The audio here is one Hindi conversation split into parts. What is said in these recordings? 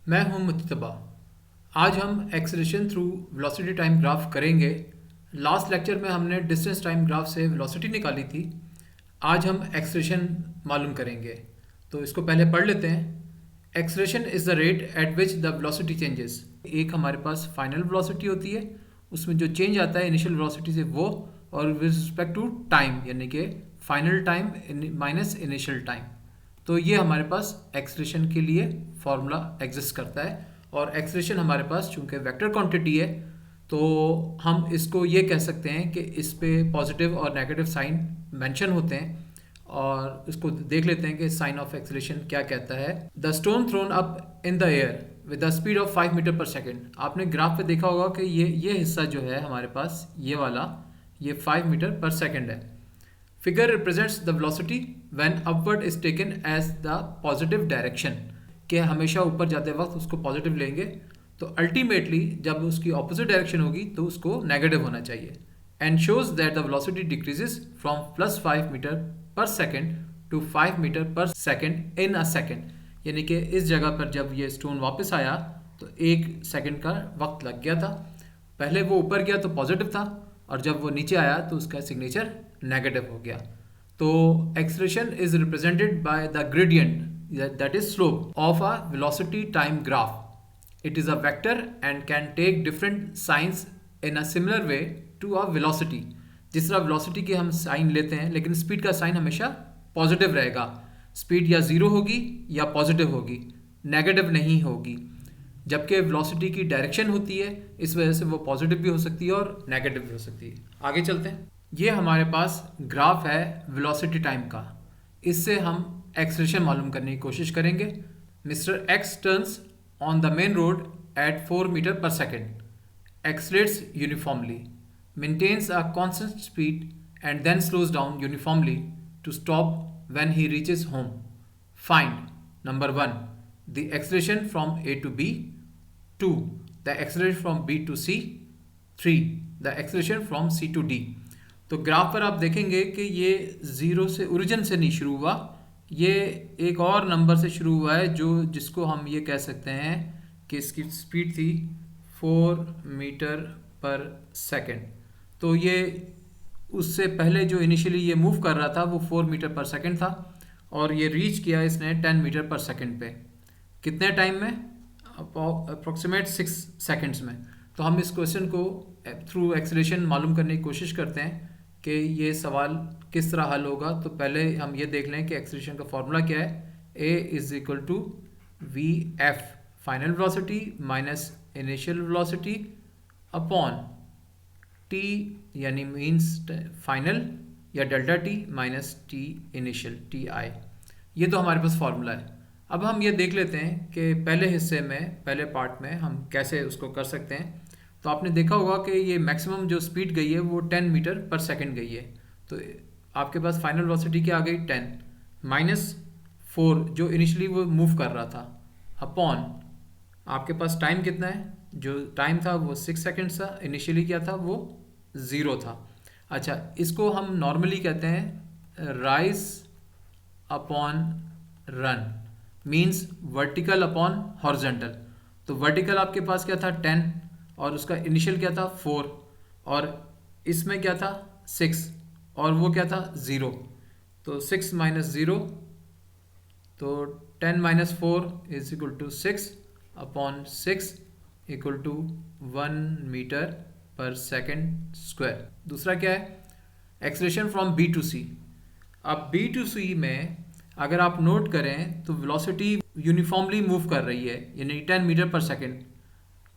मैं हूं मुत्तबा। आज हम acceleration through velocity time graph करेंगे। लास्ट लेक्चर में हमने डिस्टेंस टाइम ग्राफ से वेलोसिटी निकाली थी। आज हम एक्सेलरेशन मालूम करेंगे। तो इसको पहले पढ़ लेते हैं। Acceleration is the rate at which the velocity changes. एक हमारे पास फाइनल वेलोसिटी होती है, उसमें जो चेंज आता है इनिशियल वेलोसिटी से वो, और विद रिस्पेक्ट टू टाइम यानी कि final time minus initial time. तो ये हमारे पास एक्सेलरेशन के लिए फॉर्मूला एग्जिस्ट करता है। और एक्सेलरेशन हमारे पास चूंकि वेक्टर क्वांटिटी है, तो हम इसको ये कह सकते हैं कि इस पे पॉजिटिव और नेगेटिव साइन मेंशन होते हैं। और इसको देख लेते हैं कि साइन ऑफ एक्सेलरेशन क्या कहता है। The stone thrown up in the air with the speed of 5 metre per second. आपने ग्राफ पे देखा होगा कि ये हिस्सा जो है हमारे पास, ये वाला, ये 5 मीटर पर सेकेंड है। Figure represents the velocity when upward is taken as the positive direction, कि हमेशा ऊपर जाते वक्त उसको पॉजिटिव लेंगे, तो अल्टीमेटली जब उसकी ऑपोजिट डायरेक्शन होगी तो उसको नेगेटिव होना चाहिए। And shows that the velocity decreases from +5 metre per second to 5 metre per second in a second. यानी कि इस जगह पर जब ये स्टोन वापस आया तो 1 सेकेंड का वक्त लग गया था। पहले वो ऊपर गया तो पॉजिटिव था, और जब वो नीचे आया तो उसका सिग्नेचर नेगेटिव हो गया। तो acceleration is represented by the gradient that is slope of a velocity time graph. It is a vector and can take different signs in a similar way to a velocity. जिस तरह वेलोसिटी के हम साइन लेते हैं, लेकिन स्पीड का साइन हमेशा पॉजिटिव रहेगा। स्पीड या ज़ीरो होगी या पॉजिटिव होगी, नेगेटिव नहीं होगी। जबकि वेलोसिटी की डायरेक्शन होती है, इस वजह से वो पॉजिटिव भी हो सकती है और नेगेटिव भी हो सकती है। आगे चलते हैं। ये हमारे पास ग्राफ है वेलोसिटी टाइम का। इससे हम एक्सेलरेशन मालूम करने की कोशिश करेंगे। Mister X turns on the main road at 4 metre per second, accelerates uniformly, maintains a constant speed, and then slows down uniformly to stop when he reaches home. Find number 1 the acceleration from A to B, 2 the acceleration from B to C, 3 the acceleration from C to D. तो ग्राफ पर आप देखेंगे कि ये ज़ीरो से, ओरिजिन से नहीं शुरू हुआ, ये एक और नंबर से शुरू हुआ है जो जिसको हम ये कह सकते हैं कि इसकी स्पीड थी 4 मीटर पर सेकेंड। तो ये उससे पहले जो इनिशियली ये मूव कर रहा था वो 4 मीटर पर सेकेंड था, और ये रीच किया इसने 10 मीटर पर सेकेंड पे। कितने टाइम में? अप्रॉक्सीमेट 6 सेकेंड्स में। तो हम इस क्वेश्चन को थ्रू एक्सेलरेशन मालूम करने की कोशिश करते हैं कि ये सवाल किस तरह हल होगा। तो पहले हम ये देख लें कि एक्सेलरेशन का फॉर्मूला क्या है। A is equal to V F final velocity minus initial velocity upon T, यानी मीन्स फाइनल, या delta T minus T initial, T I. ये तो हमारे पास फॉर्मूला है। अब हम ये देख लेते हैं कि पहले हिस्से में, पहले पार्ट में हम कैसे उसको कर सकते हैं। तो आपने देखा होगा कि ये मैक्सिमम जो स्पीड गई है वो 10 मीटर पर सेकेंड गई है। तो आपके पास फाइनल वेलोसिटी क्या आ गई? 10 माइनस 4 जो इनिशियली वो मूव कर रहा था, अपॉन आपके पास टाइम कितना है? जो टाइम था वो 6 सेकेंड्स था। इनिशियली क्या था? वो 0 था। अच्छा, इसको हम नॉर्मली कहते हैं rise upon run, means vertical upon horizontal. तो वर्टिकल आपके पास क्या था? 10, और उसका इनिशियल क्या था? 4, और इसमें क्या था? 6, और वो क्या था? 0। तो 6 माइनस 0, तो 10 minus 4 is equal to 6 upon 6 equal to 1 metre per second square. दूसरा क्या है? Acceleration from B to C. अब बी टू सी में अगर आप नोट करें तो वेलोसिटी यूनिफॉर्मली मूव कर रही है, यानी 10 metre per second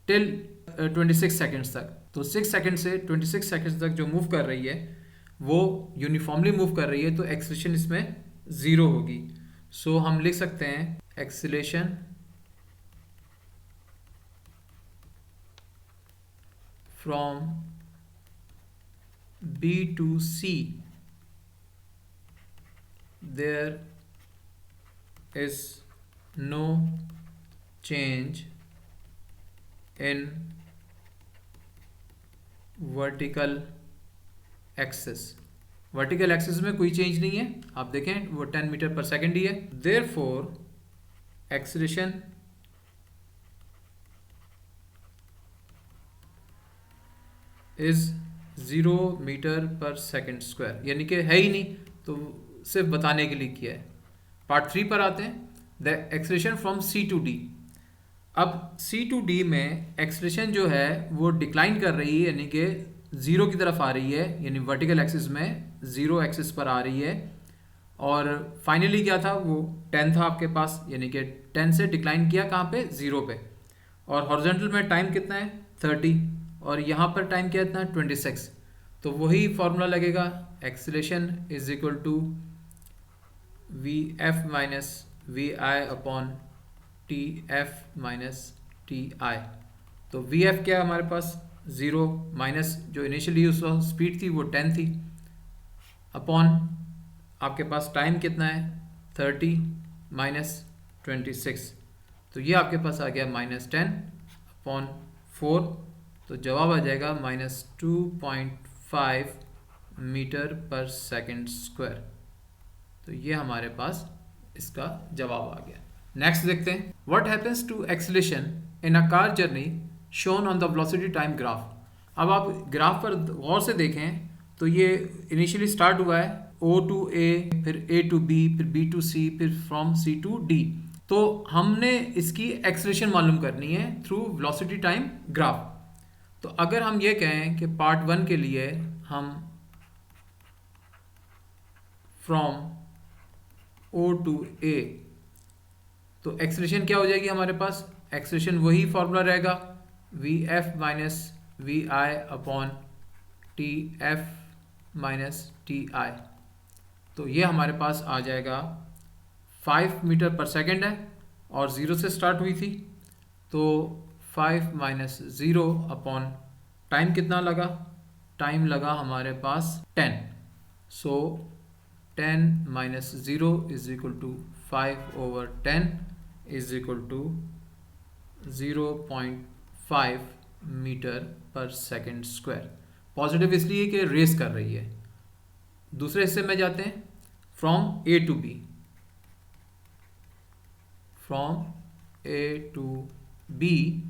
till 26 seconds तक। तो 6 सेकेंड से 26 सेकेंड्स तक जो मूव कर रही है वो यूनिफॉर्मली मूव कर रही है, तो एक्सेलरेशन इसमें 0 होगी। सो हम लिख सकते हैं acceleration from B to C, there is no change in vertical axis। Vertical axis में कोई चेंज नहीं है, आप देखें वो 10 मीटर पर सेकेंड ही है। Therefore acceleration is 0 metre per second square, यानी कि है ही नहीं, तो सिर्फ बताने के लिए किया है। पार्ट 3 पर आते हैं, the acceleration from C to D. अब सी टू डी में एक्सलेशन जो है वो डिक्लाइन कर रही है, यानी कि ज़ीरो की तरफ आ रही है, यानी वर्टिकल एक्सिस में ज़ीरो एक्सिस पर आ रही है। और फाइनली क्या था, वो 10 था आपके पास, यानी कि 10 से डिक्लाइन किया कहाँ पे, ज़ीरो पे। और हॉरिजॉन्टल में टाइम कितना है, 30, और यहाँ पर टाइम क्या इतना है, 26। तो वही फॉर्मूला लगेगा, acceleration is equal to V F minus V I upon T F minus T I. तो वी एफ क्या है हमारे पास, 0 माइनस जो इनिशियली उस स्पीड थी वो 10 थी, अपॉन आपके पास टाइम कितना है, 30 माइनस 26। तो ये आपके पास आ गया -10 अपॉन 4। तो जवाब आ जाएगा -2.5 मीटर पर सेकेंड स्क्वायर। तो ये हमारे पास इसका जवाब आ गया। नेक्स्ट देखते हैं, what happens to acceleration in a car journey shown on the velocity time graph. अब आप ग्राफ पर गौर से देखें तो ये इनिशियली स्टार्ट हुआ है O टू A, फिर A टू B, फिर B टू C, फिर फ्रॉम C टू D। तो हमने इसकी एक्सीलरेशन मालूम करनी है थ्रू वेलोसिटी टाइम ग्राफ। तो अगर हम ये कहें कि पार्ट 1 के लिए हम फ्रॉम O टू A, तो एक्सीलरेशन क्या हो जाएगी हमारे पास, एक्सीलरेशन वही फॉर्मूला रहेगा, V F minus V I upon T F minus T I. तो ये हमारे पास आ जाएगा 5 मीटर पर सेकेंड है और 0 से स्टार्ट हुई थी, तो 5 माइनस 0 अपॉन टाइम कितना लगा, टाइम लगा हमारे पास 10। So 10 minus 0 is equal to 5/10 is equal to 0.5 metre per second square. Positive इसलिए कि रेस कर रही है। दूसरे हिस्से में जाते हैं, from A to B, from A to B.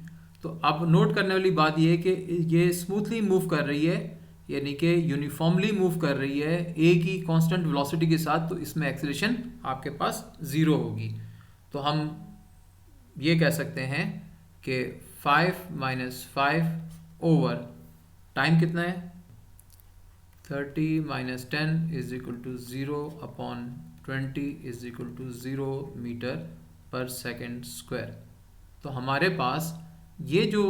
तो अब नोट करने वाली बात यह है कि ये स्मूथली मूव कर रही है, यानी कि यूनिफॉर्मली मूव कर रही है ए की कांस्टेंट वेलोसिटी के साथ, तो इसमें एक्सीलरेशन आपके पास 0 होगी। तो हम ये कह सकते हैं कि 5 माइनस 5 ओवर टाइम कितना है, 30 minus 10 is equal to 0 upon 20 is equal to 0 metre per second square. तो हमारे पास ये जो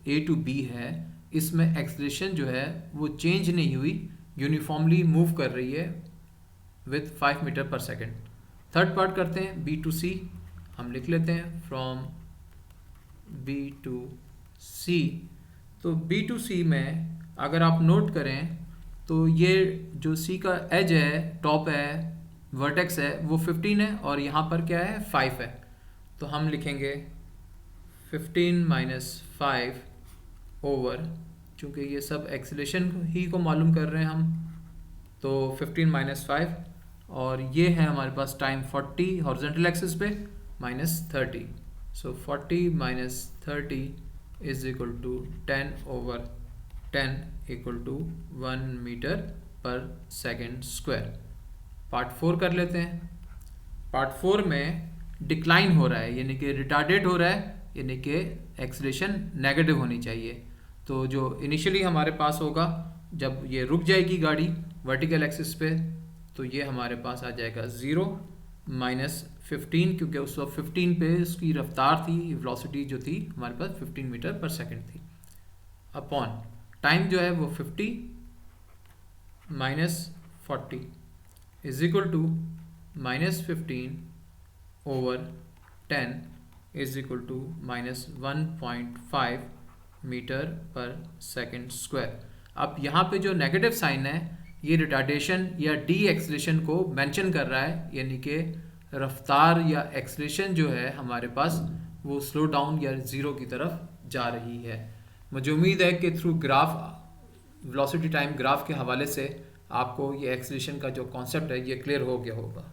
ए टू बी है, इसमें एक्सीलरेशन जो है वो चेंज नहीं हुई, यूनिफॉर्मली मूव कर रही है with 5 metre per second. Third part करते हैं, बी टू सी। हम लिख लेते हैं फ्रॉम बी टू सी। तो बी टू सी में अगर आप नोट करें तो ये जो सी का एज है, टॉप है, वर्टेक्स है, वो 15 है और यहाँ पर क्या है, 5 है। तो हम लिखेंगे 15 माइनस 5 ओवर, चूँकि ये सब एक्सीलरेशन ही को मालूम कर रहे हैं हम, तो 15 माइनस 5, और ये है हमारे पास टाइम 40 हॉरिजॉन्टल एक्सिस पे, minus 30। So 40 minus 30 is equal to 10/10 equal to 1 metre per second square. Part 4 कर लेते हैं। पार्ट 4 में डिक्लाइन हो रहा है, यानी कि रिटार्डेड हो रहा है, यानी कि एक्सीलरेशन नेगेटिव होनी चाहिए। तो जो इनिशियली हमारे पास होगा, जब ये रुक जाएगी गाड़ी वर्टिकल एक्सिस पे, तो ये हमारे पास आ जाएगा 0 माइनस 15, क्योंकि उस वक्त 15 पे उसकी रफ्तार थी, वेलोसिटी जो थी हमारे पास 15 मीटर पर सेकेंड थी, अपॉन टाइम जो है वो 50 minus 40 is equal to -15/10 is equal to -1.5 metre per second square. अब यहाँ पे जो नेगेटिव साइन है, ये रिटार्डेशन या डी एक्सीलरेशन को मेंशन कर रहा है, यानी कि रफ्तार या एक्सीलरेशन जो है हमारे पास वो स्लो डाउन या 0 की तरफ जा रही है। मुझे उम्मीद है कि through graph, velocity time graph के हवाले से आपको ये एक्सीलरेशन का जो कॉन्सेप्ट है ये क्लियर हो गया होगा।